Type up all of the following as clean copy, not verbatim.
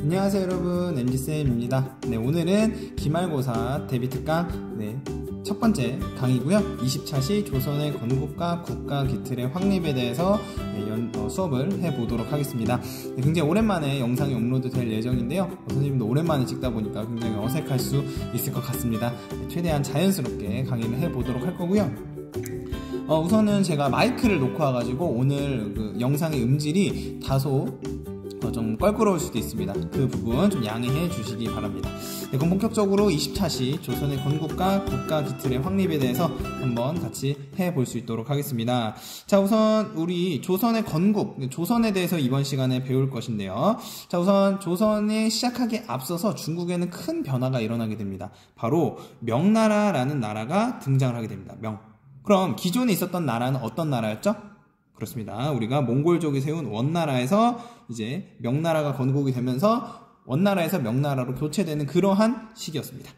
안녕하세요 여러분, MG쌤입니다. 오늘은 기말고사 대비특강 첫 번째 강의고요. 20차시 조선의 건국과 국가 기틀의 확립에 대해서 수업을 해보도록 하겠습니다. 굉장히 오랜만에 영상이 업로드 될 예정인데요. 선생님도 오랜만에 찍다 보니까 굉장히 어색할 수 있을 것 같습니다. 최대한 자연스럽게 강의를 해보도록 할 거고요. 우선은 제가 마이크를 놓고 와가지고 오늘 그 영상의 음질이 다소 좀 껄끄러울 수도 있습니다. 그 부분 좀 양해해 주시기 바랍니다. 그럼 본격적으로 20차시 조선의 건국과 국가 기틀의 확립에 대해서 한번 같이 해볼 수 있도록 하겠습니다. 자, 우선 우리 조선의 건국, 조선에 대해서 이번 시간에 배울 것인데요. 자, 우선 조선이 시작하기에 앞서서 중국에는 큰 변화가 일어나게 됩니다. 바로 명나라라는 나라가 등장을 하게 됩니다. 그럼 기존에 있었던 나라는 어떤 나라였죠? 그렇습니다. 우리가 몽골족이 세운 원나라에서 이제 명나라가 건국이 되면서 원나라에서 명나라로 교체되는 그러한 시기였습니다.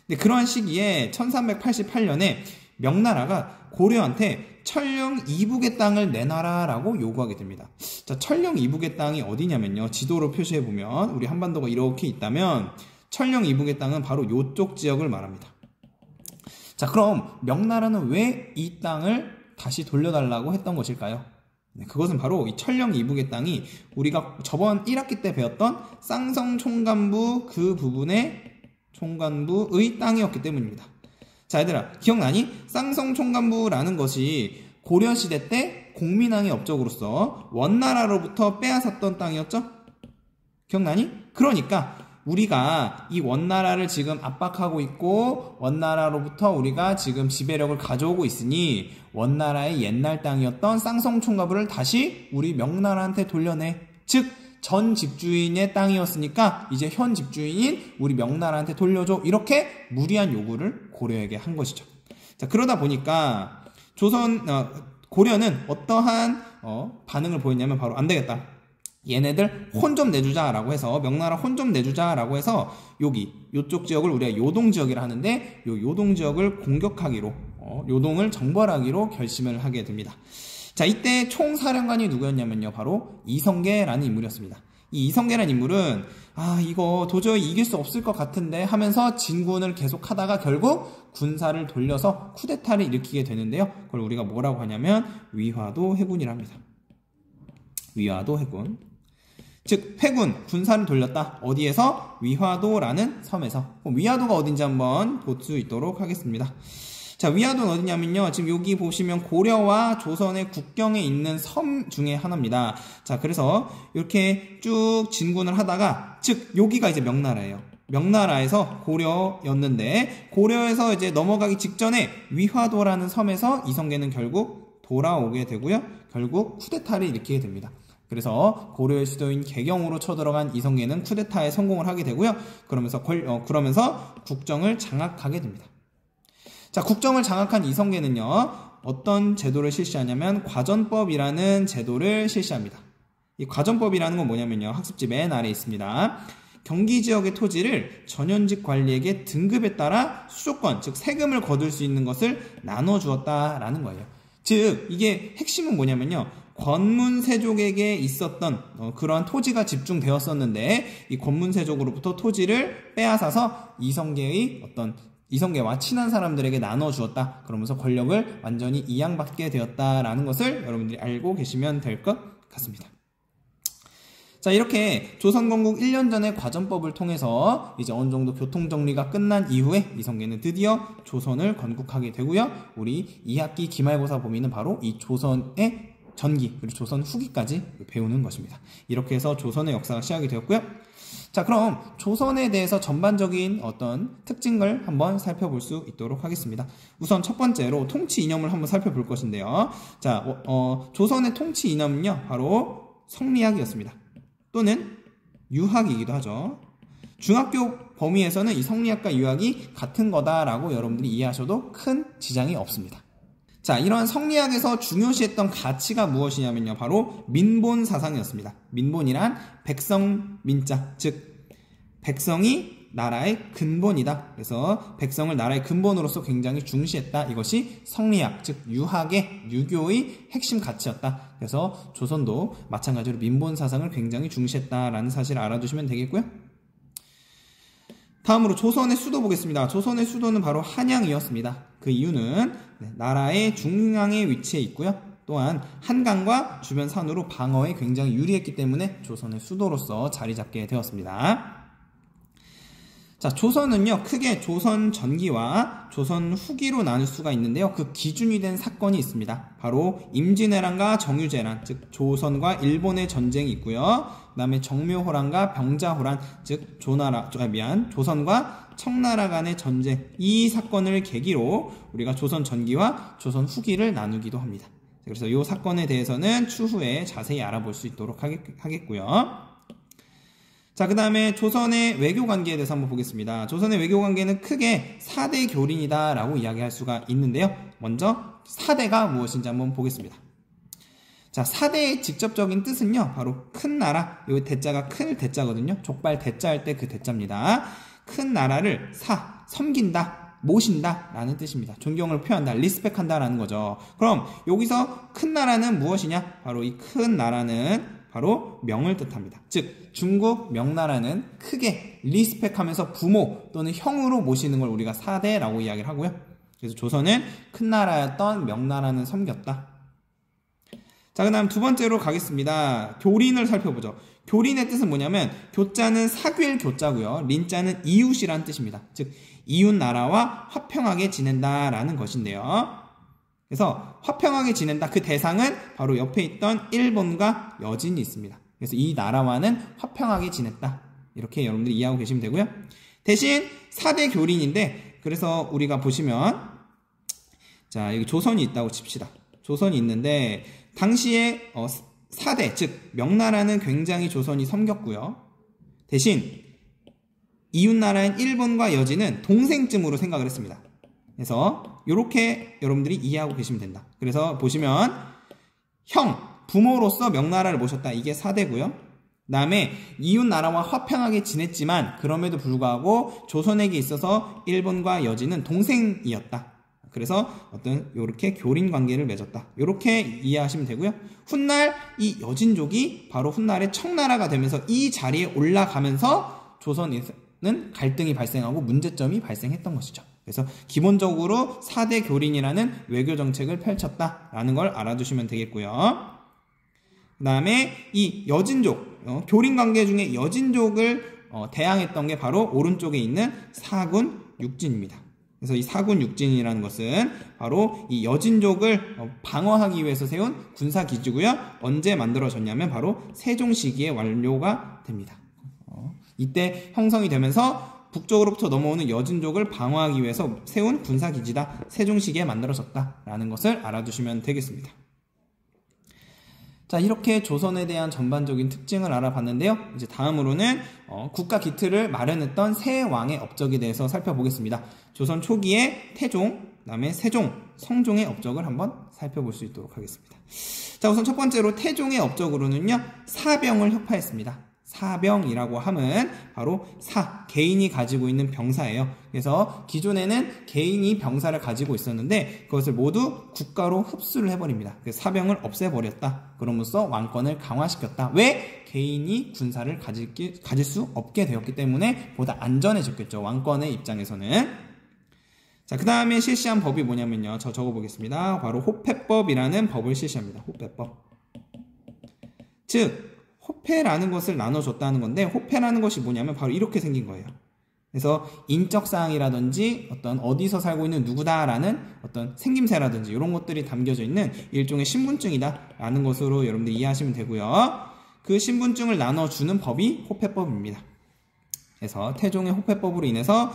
근데 그러한 시기에 1388년에 명나라가 고려한테 천령 이북의 땅을 내놔라라고 요구하게 됩니다. 자, 천령 이북의 땅이 어디냐면요. 지도로 표시해보면 우리 한반도가 이렇게 있다면 천령 이북의 땅은 바로 이쪽 지역을 말합니다. 자, 그럼 명나라는 왜 이 땅을 다시 돌려달라고 했던 것일까요? 그것은 바로 이 천령 이북의 땅이 우리가 저번 1학기 때 배웠던 쌍성 총관부 그 부분의 총관부의 땅이었기 때문입니다. 자, 얘들아, 기억나니? 쌍성 총관부라는 것이 고려시대 때 공민왕의 업적으로서 원나라로부터 빼앗았던 땅이었죠? 기억나니? 그러니까 우리가 이 원나라를 지금 압박하고 있고 원나라로부터 우리가 지금 지배력을 가져오고 있으니 원나라의 옛날 땅이었던 쌍성총가부를 다시 우리 명나라한테 돌려내. 즉, 전 집주인의 땅이었으니까 이제 현 집주인인 우리 명나라한테 돌려줘. 이렇게 무리한 요구를 고려에게 한 것이죠. 자, 그러다 보니까 고려는 어떠한 반응을 보였냐면 바로 안 되겠다. 얘네들 혼 좀 내주자라고 해서 명나라 혼 좀 내주자라고 해서 요쪽 지역을 우리가 요동지역이라 하는데 요 요동지역을 공격하기로 요동을 정벌하기로 결심을 하게 됩니다. 자, 이때 총사령관이 누구였냐면요. 바로 이성계라는 인물이었습니다. 이 이성계라는 인물은 이거 도저히 이길 수 없을 것 같은데 하면서 진군을 계속 하다가 결국 군사를 돌려서 쿠데타를 일으키게 되는데요. 그걸 우리가 뭐라고 하냐면 위화도 해군이랍니다. 위화도 해군. 즉, 회군, 군사를 돌렸다. 어디에서? 위화도라는 섬에서. 위화도가 어딘지 한번 볼 수 있도록 하겠습니다. 자, 위화도는 어디냐면요. 지금 여기 보시면 고려와 조선의 국경에 있는 섬 중에 하나입니다. 자, 그래서 이렇게 쭉 진군을 하다가, 즉, 여기가 이제 명나라예요. 명나라에서 고려였는데, 고려에서 이제 넘어가기 직전에 위화도라는 섬에서 이성계는 결국 돌아오게 되고요. 결국 쿠데타를 일으키게 됩니다. 그래서 고려의 수도인 개경으로 쳐들어간 이성계는 쿠데타에 성공을 하게 되고요. 그러면서 국정을 장악하게 됩니다. 자, 국정을 장악한 이성계는요, 어떤 제도를 실시하냐면 과전법이라는 제도를 실시합니다. 이 과전법이라는 건 뭐냐면요, 학습지 맨 아래에 있습니다. 경기 지역의 토지를 전현직 관리에게 등급에 따라 수조권, 즉 세금을 거둘 수 있는 것을 나눠주었다라는 거예요. 즉, 이게 핵심은 뭐냐면요, 권문세족에게 있었던 그러한 토지가 집중되었었는데 이 권문세족으로부터 토지를 빼앗아서 이성계와 친한 사람들에게 나눠주었다. 그러면서 권력을 완전히 이양받게 되었다라는 것을 여러분들이 알고 계시면 될 것 같습니다. 자, 이렇게 조선건국 1년 전의 과전법을 통해서 이제 어느 정도 교통정리가 끝난 이후에 이성계는 드디어 조선을 건국하게 되고요. 우리 2학기 기말고사 범위는 바로 이 조선의 전기 그리고 조선 후기까지 배우는 것입니다. 이렇게 해서 조선의 역사가 시작이 되었고요. 자, 그럼 조선에 대해서 전반적인 어떤 특징을 한번 살펴볼 수 있도록 하겠습니다. 우선 첫 번째로 통치 이념을 한번 살펴볼 것인데요. 자, 조선의 통치 이념은요, 바로 성리학이었습니다. 또는 유학이기도 하죠. 중학교 범위에서는 이 성리학과 유학이 같은 거다라고 여러분들이 이해하셔도 큰 지장이 없습니다. 자, 이러한 성리학에서 중요시했던 가치가 무엇이냐면요, 바로 민본 사상이었습니다. 민본이란 백성 민자, 즉 백성이 나라의 근본이다. 그래서 백성을 나라의 근본으로서 굉장히 중시했다. 이것이 성리학, 즉 유학의 유교의 핵심 가치였다. 그래서 조선도 마찬가지로 민본 사상을 굉장히 중시했다라는 사실을 알아두시면 되겠고요. 다음으로 조선의 수도 보겠습니다. 조선의 수도는 바로 한양이었습니다. 그 이유는 나라의 중앙에 위치해 있고요. 또한 한강과 주변 산으로 방어에 굉장히 유리했기 때문에 조선의 수도로서 자리 잡게 되었습니다. 자, 조선은요, 크게 조선 전기와 조선 후기로 나눌 수가 있는데요. 그 기준이 된 사건이 있습니다. 바로 임진왜란과 정유재란, 즉 조선과 일본의 전쟁이 있고요. 그 다음에 정묘호란과 병자호란, 즉 조선과 청나라 간의 전쟁, 이 사건을 계기로 우리가 조선 전기와 조선 후기를 나누기도 합니다. 그래서 이 사건에 대해서는 추후에 자세히 알아볼 수 있도록 하겠고요. 자, 그 다음에 조선의 외교관계에 대해서 한번 보겠습니다. 조선의 외교관계는 크게 4대 교린이다 라고 이야기할 수가 있는데요. 먼저 4대가 무엇인지 한번 보겠습니다. 자, 4대의 직접적인 뜻은요, 바로 큰 나라, 이 대자가 큰 대자거든요. 족발 대자 할 때 그 대자입니다. 큰 나라를 섬긴다, 모신다 라는 뜻입니다. 존경을 표한다, 리스펙한다 라는 거죠. 그럼 여기서 큰 나라는 무엇이냐? 바로 이 큰 나라는 바로 명을 뜻합니다. 즉 중국 명나라는 크게 리스펙하면서 부모 또는 형으로 모시는 걸 우리가 4대라고 이야기를 하고요. 그래서 조선은 큰 나라였던 명나라는 섬겼다. 자, 그 다음 두 번째로 가겠습니다. 교린을 살펴보죠. 교린의 뜻은 뭐냐면 교자는 사귈 교자고요. 린자는 이웃이라는 뜻입니다. 즉 이웃 나라와 화평하게 지낸다라는 것인데요. 그래서 화평하게 지낸다. 그 대상은 바로 옆에 있던 일본과 여진이 있습니다. 그래서 이 나라와는 화평하게 지냈다. 이렇게 여러분들이 이해하고 계시면 되고요. 대신 4대 교린인데, 그래서 우리가 보시면, 자, 여기 조선이 있다고 칩시다. 조선이 있는데, 당시에 4대, 즉 명나라는 굉장히 조선이 섬겼고요. 대신 이웃나라인 일본과 여진은 동생쯤으로 생각을 했습니다. 그래서 이렇게 여러분들이 이해하고 계시면 된다. 그래서 보시면 형, 부모로서 명나라를 모셨다. 이게 4대고요. 그 다음에 이웃나라와 화평하게 지냈지만 그럼에도 불구하고 조선에게 있어서 일본과 여진은 동생이었다. 그래서 어떤 이렇게 교린 관계를 맺었다. 이렇게 이해하시면 되고요. 훗날 이 여진족이 바로 훗날의 청나라가 되면서 이 자리에 올라가면서 조선에는 갈등이 발생하고 문제점이 발생했던 것이죠. 그래서 기본적으로 4대 교린이라는 외교 정책을 펼쳤다라는 걸 알아두시면 되겠고요. 그 다음에 이 여진족, 교린 관계 중에 여진족을 대항했던 게 바로 오른쪽에 있는 사군 육진입니다. 그래서 이 사군 육진이라는 것은 바로 이 여진족을 방어하기 위해서 세운 군사기지고요. 언제 만들어졌냐면 바로 세종 시기에 완료가 됩니다. 이때 형성이 되면서 북쪽으로부터 넘어오는 여진족을 방어하기 위해서 세운 군사기지다. 세종시기에 만들어졌다라는 것을 알아두시면 되겠습니다. 자, 이렇게 조선에 대한 전반적인 특징을 알아봤는데요. 이제 다음으로는 국가 기틀을 마련했던 세 왕의 업적에 대해서 살펴보겠습니다. 조선 초기에 태종, 그 다음에 세종, 성종의 업적을 한번 살펴볼 수 있도록 하겠습니다. 자, 우선 첫 번째로 태종의 업적으로는요, 사병을 혁파했습니다. 사병이라고 함은 바로 개인이 가지고 있는 병사예요. 그래서 기존에는 개인이 병사를 가지고 있었는데 그것을 모두 국가로 흡수를 해버립니다. 그래서 사병을 없애버렸다. 그러면서 왕권을 강화시켰다. 왜? 개인이 군사를 가질 수 없게 되었기 때문에 보다 안전해졌겠죠. 왕권의 입장에서는. 자, 그 다음에 실시한 법이 뭐냐면요. 저 적어보겠습니다. 바로 호패법이라는 법을 실시합니다. 호패법. 즉 호패라는 것을 나눠줬다는 건데, 호패라는 것이 뭐냐면 바로 이렇게 생긴 거예요. 그래서 인적사항이라든지 어떤 어디서 살고 있는 누구다라는 어떤 생김새라든지 이런 것들이 담겨져 있는 일종의 신분증이다라는 것으로 여러분들 이해하시면 되고요. 그 신분증을 나눠주는 법이 호패법입니다. 그래서 태종의 호패법으로 인해서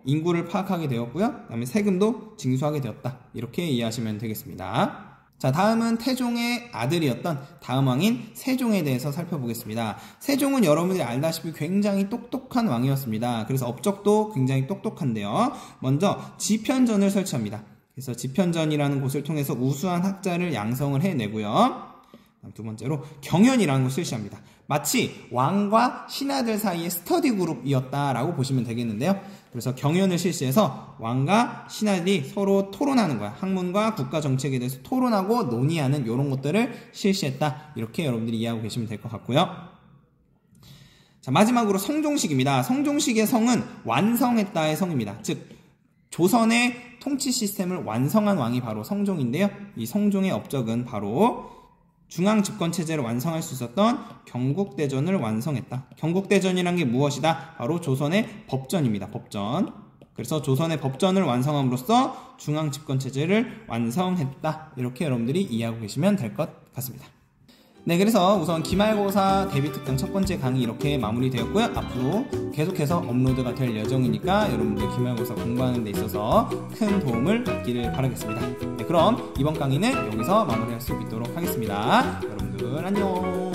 인구를 파악하게 되었고요. 그 다음에 세금도 징수하게 되었다. 이렇게 이해하시면 되겠습니다. 자, 다음은 태종의 아들이었던 다음 왕인 세종에 대해서 살펴보겠습니다. 세종은 여러분들이 알다시피 굉장히 똑똑한 왕이었습니다. 그래서 업적도 굉장히 똑똑한데요. 먼저 지편전을 설치합니다. 그래서 지편전이라는 곳을 통해서 우수한 학자를 양성을 해내고요. 그 두 번째로 경연이라는 걸 실시합니다. 마치 왕과 신하들 사이의 스터디 그룹이었다라고 보시면 되겠는데요. 그래서 경연을 실시해서 왕과 신하들이 서로 토론하는 거야. 학문과 국가 정책에 대해서 토론하고 논의하는 이런 것들을 실시했다. 이렇게 여러분들이 이해하고 계시면 될 것 같고요. 자, 마지막으로 성종식입니다. 성종식의 성은 완성했다의 성입니다. 즉 조선의 통치 시스템을 완성한 왕이 바로 성종인데요. 이 성종의 업적은 바로 중앙집권체제를 완성할 수 있었던 경국대전을 완성했다. 경국대전이란 게 무엇이다? 바로 조선의 법전입니다. 법전. 그래서 조선의 법전을 완성함으로써 중앙집권체제를 완성했다. 이렇게 여러분들이 이해하고 계시면 될 것 같습니다. 네, 그래서 우선 기말고사 대비특강 첫 번째 강의 이렇게 마무리되었고요. 앞으로 계속해서 업로드가 될 예정이니까 여러분들 기말고사 공부하는 데 있어서 큰 도움을 받기를 바라겠습니다. 네, 그럼 이번 강의는 여기서 마무리할 수 있도록 하겠습니다. 여러분들 안녕.